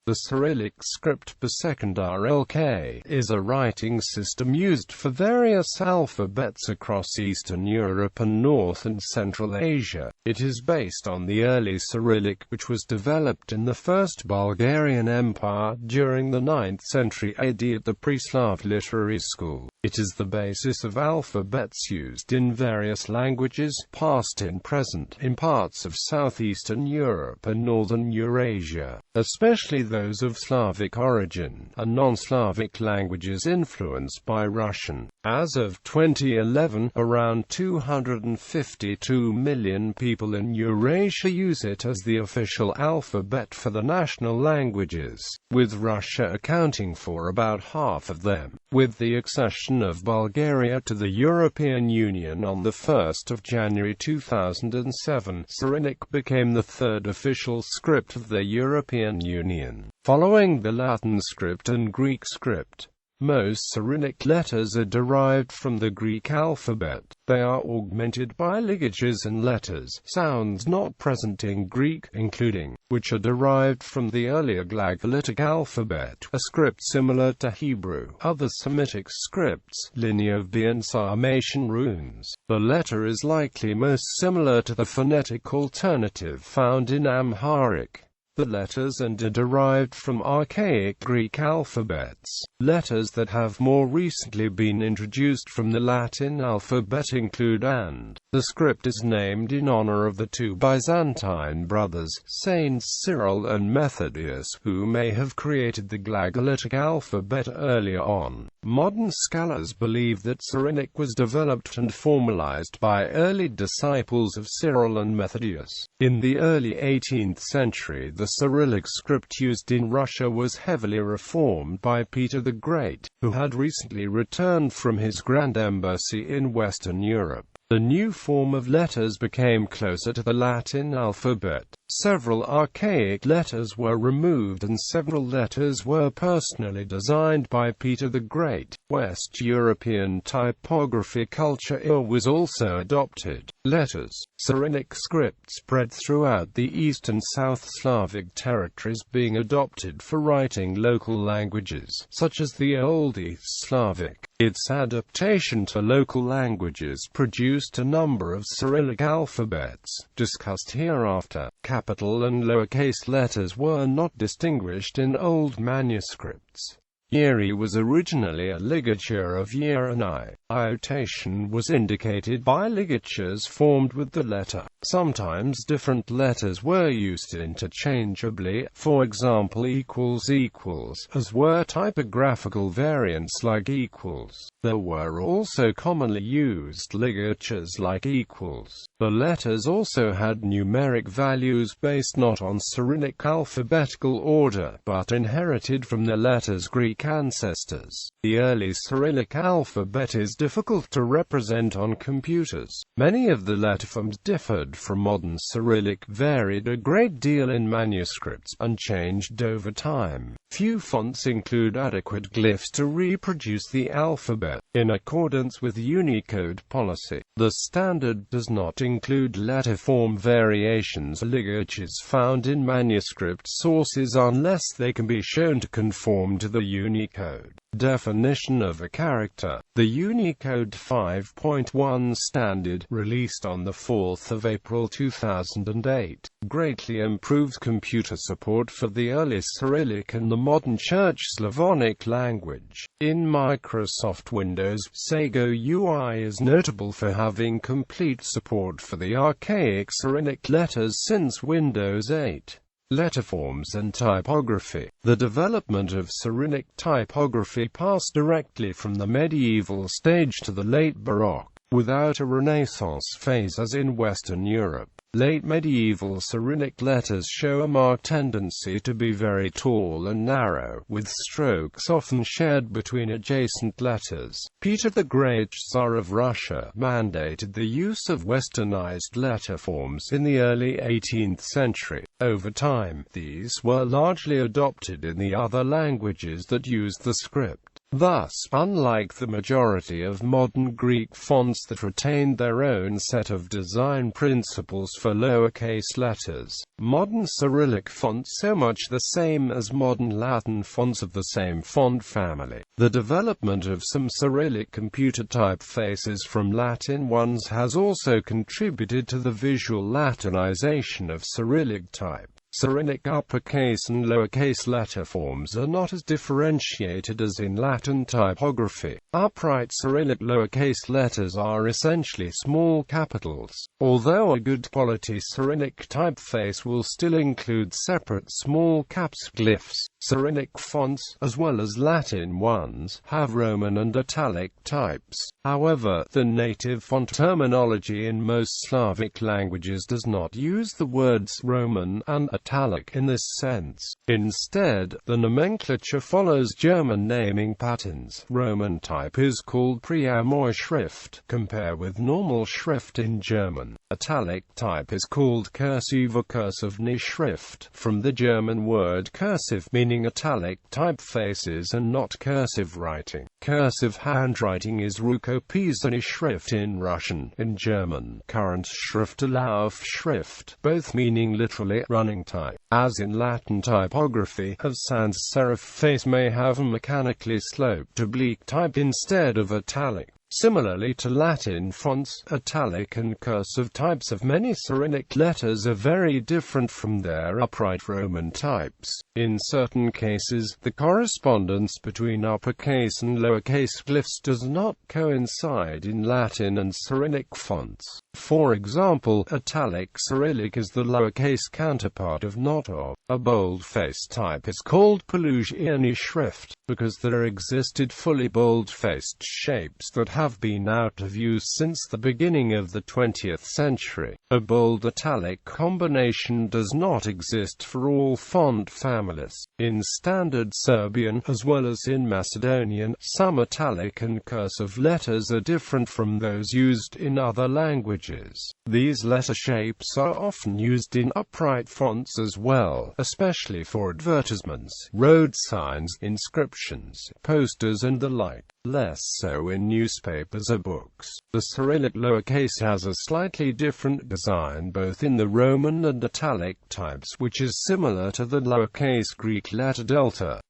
The Cyrillic script sᵻទ្ធ_rɪlɪk is a writing system used for various alphabets across Eastern Europe and North and Central Asia. It is based on the Early Cyrillic, which was developed in the First Bulgarian Empire during the 9th century AD at the Preslav Literary School. It is the basis of alphabets used in various languages, past and present, in parts of Southeastern Europe and Northern Eurasia, especially those of Slavic origin, and non-Slavic languages influenced by Russian. As of 2011, around 252 million people in Eurasia use it as the official alphabet for the national languages, with Russia accounting for about half of them. With the accession of Bulgaria to the European Union on the 1st of January 2007, Cyrillic became the third official script of the European Union, following the Latin script and Greek script. Most Cyrillic letters are derived from the Greek alphabet. They are augmented by ligatures and letters, sounds not present in Greek, including, which are derived from the earlier glagolitic alphabet, a script similar to Hebrew. Other Semitic scripts, linear V and Sarmatian runes. The letter is likely most similar to the phonetic alternative found in Amharic. The letters are derived from archaic Greek alphabets. Letters that have more recently been introduced from the Latin alphabet include and. The script is named in honor of the two Byzantine brothers, Saints Cyril and Methodius, who may have created the glagolitic alphabet earlier on. Modern scholars believe that Cyrillic was developed and formalized by early disciples of Cyril and Methodius. In the early 18th century, the Cyrillic script used in Russia was heavily reformed by Peter the Great, who had recently returned from his grand embassy in Western Europe. The new form of letters became closer to the Latin alphabet. Several archaic letters were removed and several letters were personally designed by Peter the Great. West European typography culture was also adopted. Letters. Cyrillic script spread throughout the East and South Slavic territories, being adopted for writing local languages, such as the Old East Slavic. Its adaptation to local languages produced a number of Cyrillic alphabets, discussed hereafter. Capital and lowercase letters were not distinguished in old manuscripts. Yeri was originally a ligature of yer and I. Iotation was indicated by ligatures formed with the letter. Sometimes different letters were used interchangeably, for example ==, as were typographical variants like equals. There were also commonly used ligatures like equals. The letters also had numeric values based not on Cyrillic alphabetical order, but inherited from the letter's Greek ancestors. The early Cyrillic alphabet is difficult to represent on computers. Many of the letterforms differed from modern Cyrillic, varied a great deal in manuscripts, and changed over time. Few fonts include adequate glyphs to reproduce the alphabet. In accordance with Unicode policy, the standard does not include letterform variations or ligatures found in manuscript sources unless they can be shown to conform to the Unicode definition of a character. The Unicode 5.1 standard, released on the 4th of April 2008, greatly improved computer support for the early Cyrillic and the modern Church Slavonic language. In Microsoft Windows, Sago UI is notable for having complete support for the archaic Cyrillic letters since Windows 8. Letterforms and typography. The development of Cyrillic typography passed directly from the medieval stage to the late Baroque, without a Renaissance phase as in Western Europe. Late medieval Cyrillic letters show a marked tendency to be very tall and narrow, with strokes often shared between adjacent letters. Peter the Great, Tsar of Russia, mandated the use of westernized letterforms in the early 18th century. Over time, these were largely adopted in the other languages that used the script. Thus, unlike the majority of modern Greek fonts that retained their own set of design principles for lowercase letters, modern Cyrillic fonts are much the same as modern Latin fonts of the same font family. The development of some Cyrillic computer typefaces from Latin ones has also contributed to the visual Latinization of Cyrillic type. Cyrillic uppercase and lowercase letter forms are not as differentiated as in Latin typography. Upright Cyrillic lowercase letters are essentially small capitals, although a good quality Cyrillic typeface will still include separate small caps glyphs. Cyrillic fonts, as well as Latin ones, have Roman and italic types. However, the native font terminology in most Slavic languages does not use the words Roman and italic in this sense. Instead, the nomenclature follows German naming patterns. Roman type is called Preamorschrift, compare with normal Schrift in German. Italic type is called cursive or cursive Schrift, from the German word cursive meaning italic typefaces and not cursive writing. Cursive handwriting is Rukopисane Schrift in Russian. In German, current Schriftlaufschrift, both meaning literally running type. As in Latin typography, a sans serif face may have a mechanically sloped oblique type instead of italic. Similarly to Latin fonts, italic and cursive types of many Cyrillic letters are very different from their upright Roman types. In certain cases, the correspondence between uppercase and lowercase glyphs does not coincide in Latin and Cyrillic fonts. For example, italic Cyrillic is the lowercase counterpart of not of. A bold-faced type is called Pelusiani Schrift, because there existed fully bold-faced shapes that have been out of use since the beginning of the 20th century. A bold italic combination does not exist for all font families. In Standard Serbian, as well as in Macedonian, some italic and cursive letters are different from those used in other languages. These letter shapes are often used in upright fonts as well, especially for advertisements, road signs, inscriptions, posters and the like. Less so in newspapers or books. The Cyrillic lowercase has a slightly different design both in the Roman and italic types, which is similar to the lowercase Greek letter delta.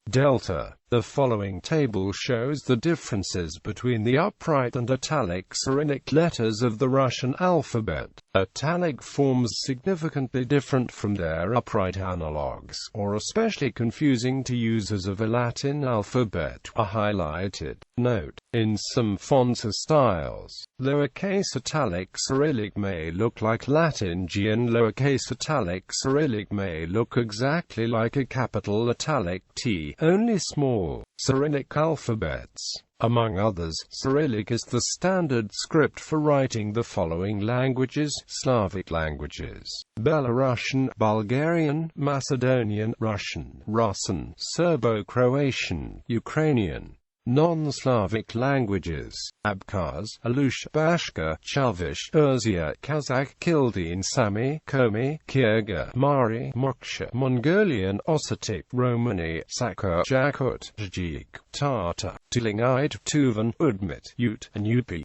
The following table shows the differences between the upright and italic Cyrillic letters of the Russian alphabet. Italic forms significantly different from their upright analogues, or especially confusing to users of a Latin alphabet, are highlighted. Note: in some fonts or styles, lowercase italic Cyrillic may look like Latin G and lowercase italic Cyrillic may look exactly like a capital italic T, only small. Cyrillic alphabets. Among others, Cyrillic is the standard script for writing the following languages: Slavic languages, Belarusian, Bulgarian, Macedonian, Russian, Serbo-Croatian, Ukrainian. Non-Slavic languages: Abkhaz, Alush, Bashkir, Chalvish, Ursia, Kazakh, Kildin, Sami, Komi, Kyrgyz, Mari, Moksha, Mongolian, Ossetic, Romani, Sakha, Jakut, Tajik, Tatar, Tilingite, Tuvan, Udmurt, Ute, and Yupi.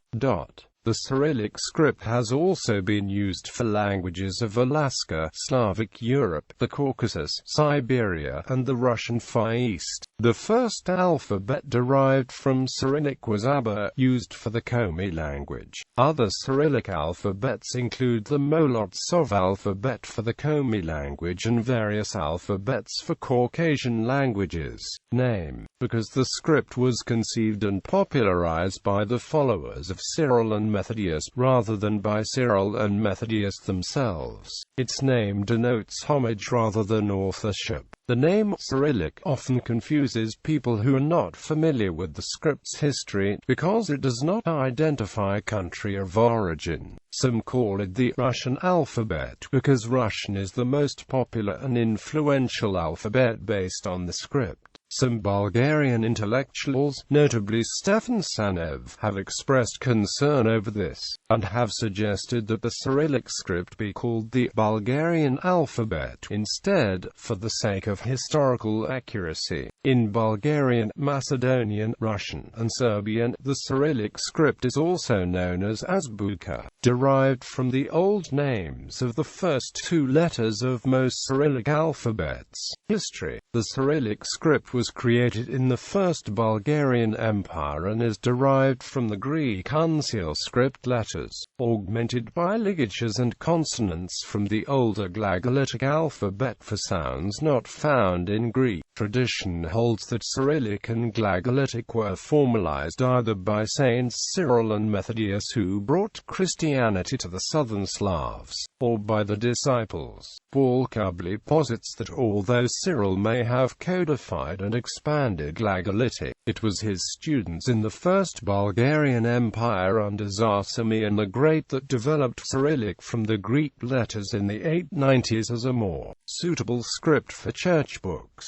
The Cyrillic script has also been used for languages of Alaska, Slavic Europe, the Caucasus, Siberia, and the Russian Far East. The first alphabet derived from Cyrillic was Aba, used for the Komi language. Other Cyrillic alphabets include the Molodtsov alphabet for the Komi language and various alphabets for Caucasian languages. Name: because the script was conceived and popularized by the followers of Cyril and Methodius, rather than by Cyril and Methodius themselves. Its name denotes homage rather than authorship. The name Cyrillic often confuses people who are not familiar with the script's history, because it does not identify country of origin. Some call it the Russian alphabet, because Russian is the most popular and influential alphabet based on the script. Some Bulgarian intellectuals, notably Stefan Sanev, have expressed concern over this, and have suggested that the Cyrillic script be called the Bulgarian alphabet instead, for the sake of historical accuracy. In Bulgarian, Macedonian, Russian, and Serbian, the Cyrillic script is also known as Azbuka, derived from the old names of the first two letters of most Cyrillic alphabets. History. The Cyrillic script was created in the First Bulgarian Empire and is derived from the Greek uncial script letters, augmented by ligatures and consonants from the older Glagolitic alphabet for sounds not found in Greek. Tradition holds that Cyrillic and Glagolitic were formalized either by Saints Cyril and Methodius, who brought Christianity to the southern Slavs, or by the disciples. Balkubli posits that although Cyril may have codified and expanded Glagolitic, it was his students in the First Bulgarian Empire under Simeon the Great that developed Cyrillic from the Greek letters in the 890s as a more suitable script for church books.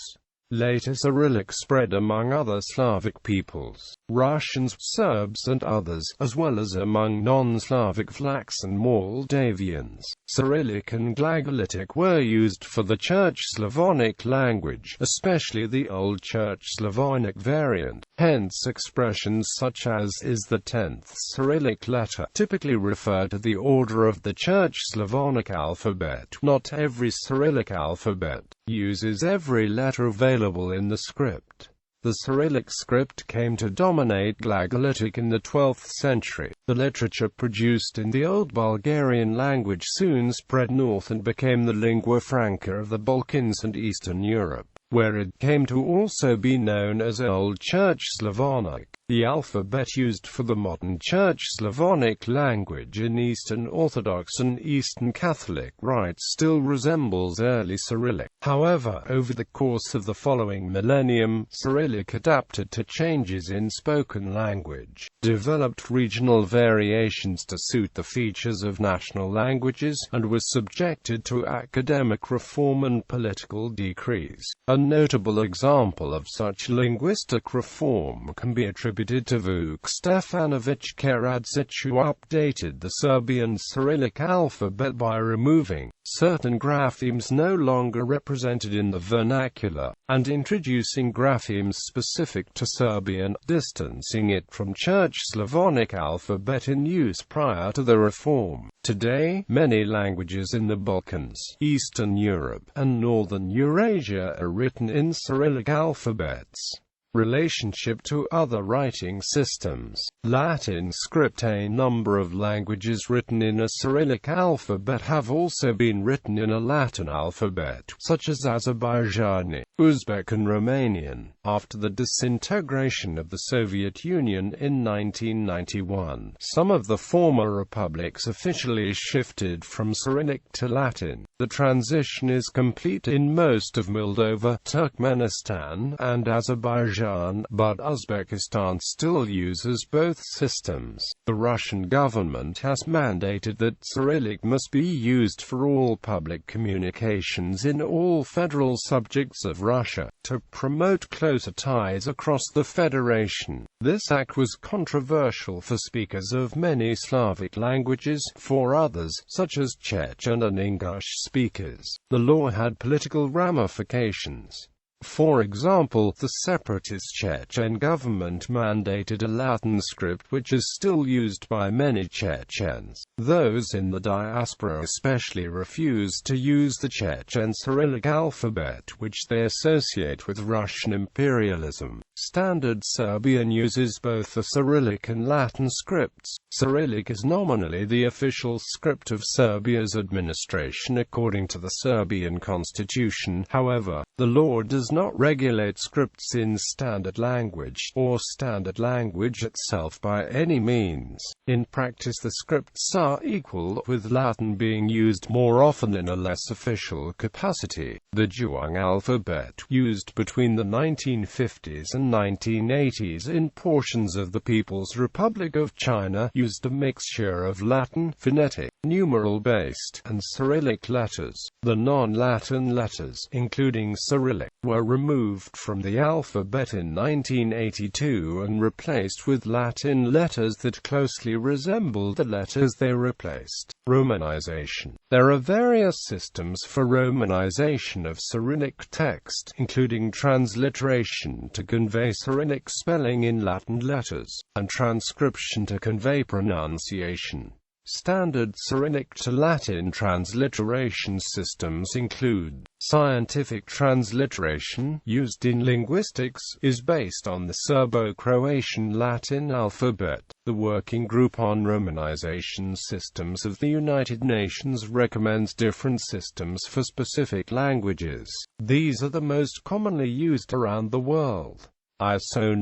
Later Cyrillic spread among other Slavic peoples, Russians, Serbs and others, as well as among non-Slavic Vlachs and Moldavians. Cyrillic and Glagolitic were used for the Church Slavonic language, especially the Old Church Slavonic variant. Hence expressions such as "is the 10th Cyrillic letter" typically refer to the order of the Church Slavonic alphabet. Not every Cyrillic alphabet uses every letter available in the script. The Cyrillic script came to dominate Glagolitic in the 12th century. The literature produced in the Old Bulgarian language soon spread north and became the lingua franca of the Balkans and Eastern Europe, where it came to also be known as Old Church Slavonic. The alphabet used for the modern Church Slavonic language in Eastern Orthodox and Eastern Catholic rites still resembles Early Cyrillic. However, over the course of the following millennium, Cyrillic adapted to changes in spoken language, developed regional variations to suit the features of national languages, and was subjected to academic reform and political decrees. A notable example of such linguistic reform can be attributed to Vuk Stefanović Karadzic, who updated the Serbian Cyrillic alphabet by removing certain graphemes no longer represented in the vernacular, and introducing graphemes specific to Serbian, distancing it from Church Slavonic alphabet in use prior to the reform. Today, many languages in the Balkans, Eastern Europe, and Northern Eurasia are written in Cyrillic alphabets. Relationship to other writing systems. Latin script. A number of languages written in a Cyrillic alphabet have also been written in a Latin alphabet, such as Azerbaijani, Uzbek and Romanian. After the disintegration of the Soviet Union in 1991, some of the former republics officially shifted from Cyrillic to Latin. The transition is complete in most of Moldova, Turkmenistan, and Azerbaijan, but Uzbekistan still uses both systems. The Russian government has mandated that Cyrillic must be used for all public communications in all federal subjects of Russia, to promote closer ties across the Federation. This act was controversial for speakers of many Slavic languages. For others, such as Chechen and Ingush speakers, the law had political ramifications. For example, the separatist Chechen government mandated a Latin script which is still used by many Chechens. Those in the diaspora especially refuse to use the Chechen Cyrillic alphabet, which they associate with Russian imperialism. Standard Serbian uses both the Cyrillic and Latin scripts. Cyrillic is nominally the official script of Serbia's administration according to the Serbian constitution. However, the law does not regulate scripts in standard language, or standard language itself by any means. In practice the scripts are equal, with Latin being used more often in a less official capacity. The Zhuang alphabet, used between the 1950s and 1980s in portions of the People's Republic of China, used a mixture of Latin, phonetic, numeral-based, and Cyrillic letters. The non-Latin letters, including Cyrillic, were were removed from the alphabet in 1982 and replaced with Latin letters that closely resembled the letters they replaced. Romanization. There are various systems for romanization of Cyrillic text, including transliteration to convey Cyrillic spelling in Latin letters, and transcription to convey pronunciation. Standard Cyrillic to Latin transliteration systems include scientific transliteration, used in linguistics, is based on the Serbo-Croatian Latin alphabet. The Working Group on Romanization Systems of the United Nations recommends different systems for specific languages. These are the most commonly used around the world. ISO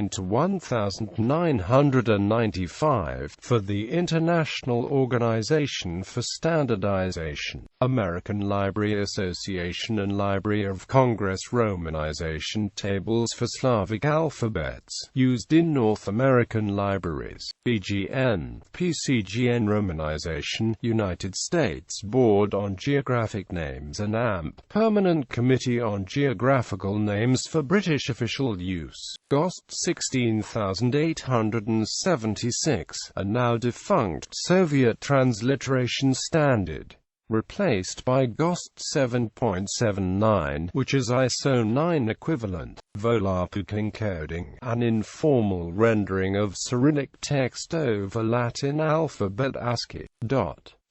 9-1995 for the International Organization for Standardization, American Library Association and Library of Congress Romanization tables for Slavic alphabets, used in North American libraries, BGN, PCGN Romanization, United States Board on Geographic Names and AMP, Permanent Committee on Geographical Names for British official use. GOST 16876, a now defunct Soviet transliteration standard, replaced by GOST 7.79, which is ISO 9 equivalent. Volapük encoding, an informal rendering of Cyrillic text over Latin alphabet ASCII.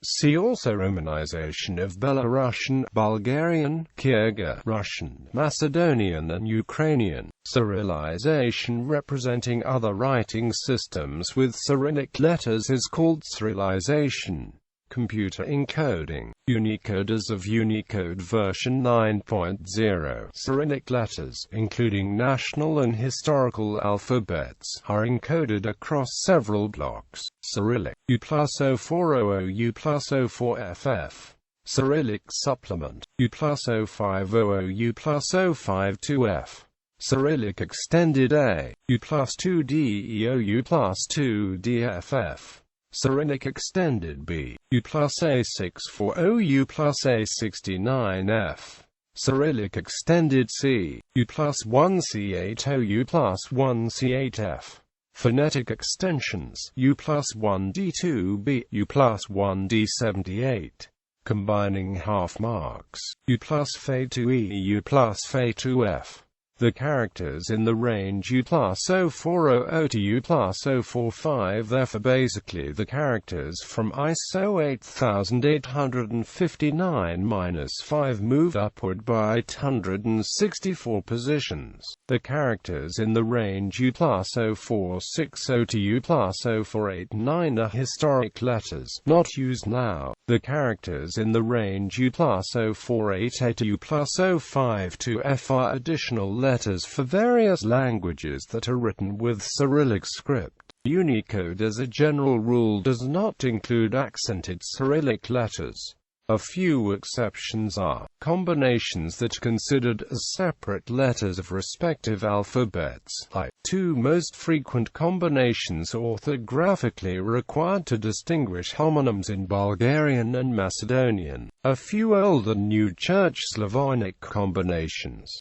See also Romanization of Belarusian, Bulgarian, Kyrgyz, Russian, Macedonian and Ukrainian. Cyrillisation representing other writing systems with Cyrillic letters is called sᵻ>rɪlization. Computer encoding. Unicoders of Unicode version 9.0. Cyrillic letters, including national and historical alphabets, are encoded across several blocks. Cyrillic. U+0400 U+04FF. Cyrillic supplement. U+0500 U+052F. Cyrillic extended A. U+2DEO U+2DFF. Cyrillic extended B. U+A640 U+A69F. Cyrillic extended C. U+1C80 U+1C8F. Phonetic extensions. U+1D2B, U+1D78. Combining half marks. U+Fe2E U+Fe2F. The characters in the range U+0400 to U+045F are basically the characters from ISO 8859-5 moved upward by 864 positions. The characters in the range U+0460 to U+0489 are historic letters, not used now. The characters in the range U+0488 to U+052F are additional letters for various languages that are written with Cyrillic script. Unicode as a general rule does not include accented Cyrillic letters. A few exceptions are combinations that are considered as separate letters of respective alphabets. Two most frequent combinations orthographically required to distinguish homonyms in Bulgarian and Macedonian. A few Old and New Church Slavonic combinations.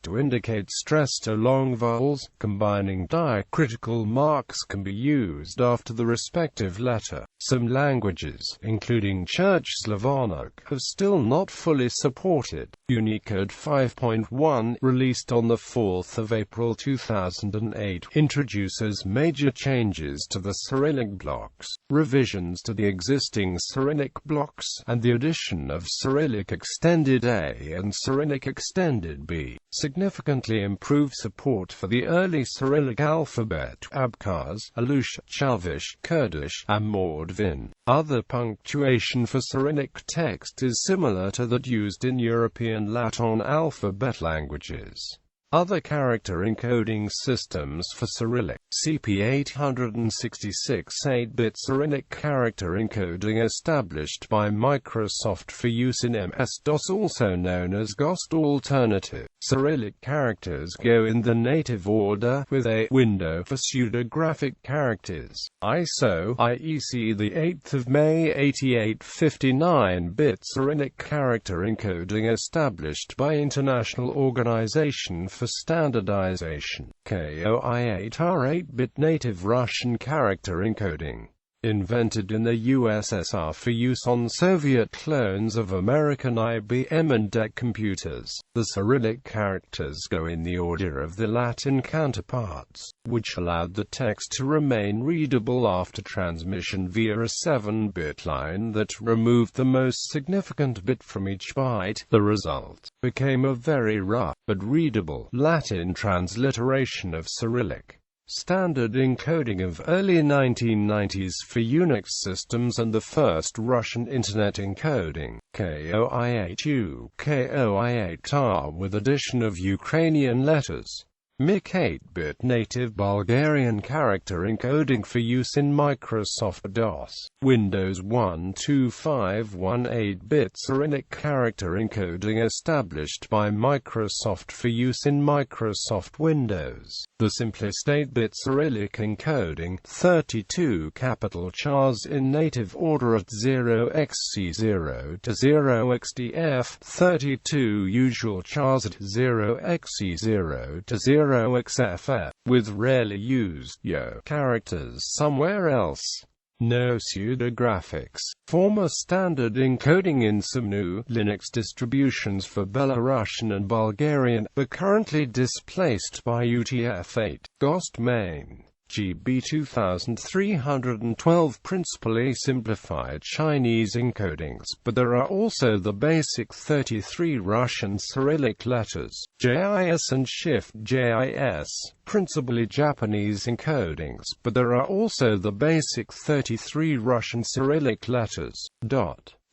To indicate stressed or long vowels, combining diacritical marks can be used after the respective letter. Some languages, including Church Slavonic, have still not fully supported. Unicode 5.1, released on the 4th of April 2008, introduces major changes to the Cyrillic blocks, revisions to the existing Cyrillic blocks, and the addition of Cyrillic extended A and Cyrillic extended B. Significantly improved support for the early Cyrillic alphabet, Abkhaz, Alush, Chalvish, Kurdish, and Mordvin. Other punctuation for Cyrillic text is similar to that used in European Latin alphabet languages. Other character encoding systems for Cyrillic. CP866 8-bit Cyrillic character encoding established by Microsoft for use in MS-DOS, also known as GOST Alternative. Cyrillic characters go in the native order, with a window for pseudographic characters. ISO IEC the 8th of May 8859-bit Cyrillic character encoding established by International Organization for Standardization. KOI-8 8-bit native Russian character encoding. Invented in the USSR for use on Soviet clones of American IBM and DEC computers. The Cyrillic characters go in the order of the Latin counterparts, which allowed the text to remain readable after transmission via a 7-bit line that removed the most significant bit from each byte. The result became a very rough, but readable, Latin transliteration of Cyrillic. Standard encoding of early 1990s for Unix systems and the first Russian Internet encoding, KOI-8U, KOI-8R with addition of Ukrainian letters. MIC 8-bit native Bulgarian character encoding for use in Microsoft DOS. Windows 1.251 8-bit Cyrillic character encoding established by Microsoft for use in Microsoft Windows. The simplest 8-bit Cyrillic encoding, 32 capital chars in native order at 0xC0 to 0xDF, 32 usual chars at 0xC0 to 0xFF, with rarely used yo characters somewhere else. No pseudographics. Former standard encoding in some new Linux distributions for Belarusian and Bulgarian, but currently displaced by UTF-8. GOST main. GB 2312 principally simplified Chinese encodings, but there are also the basic 33 Russian Cyrillic letters, JIS and Shift JIS, principally Japanese encodings, but there are also the basic 33 Russian Cyrillic letters.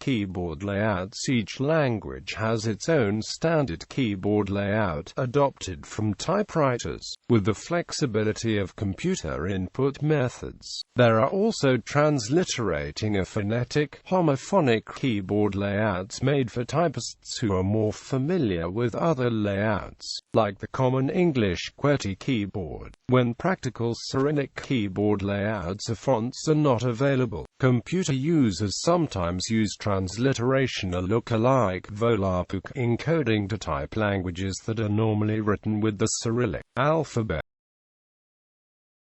Keyboard layouts. Each language has its own standard keyboard layout, adopted from typewriters, with the flexibility of computer input methods. There are also transliterating or phonetic, homophonic keyboard layouts made for typists who are more familiar with other layouts, like the common English QWERTY keyboard. When practical Cyrillic keyboard layouts or fonts are not available, computer users sometimes use transliteration or look-alike Volapük encoding to type languages that are normally written with the Cyrillic alphabet.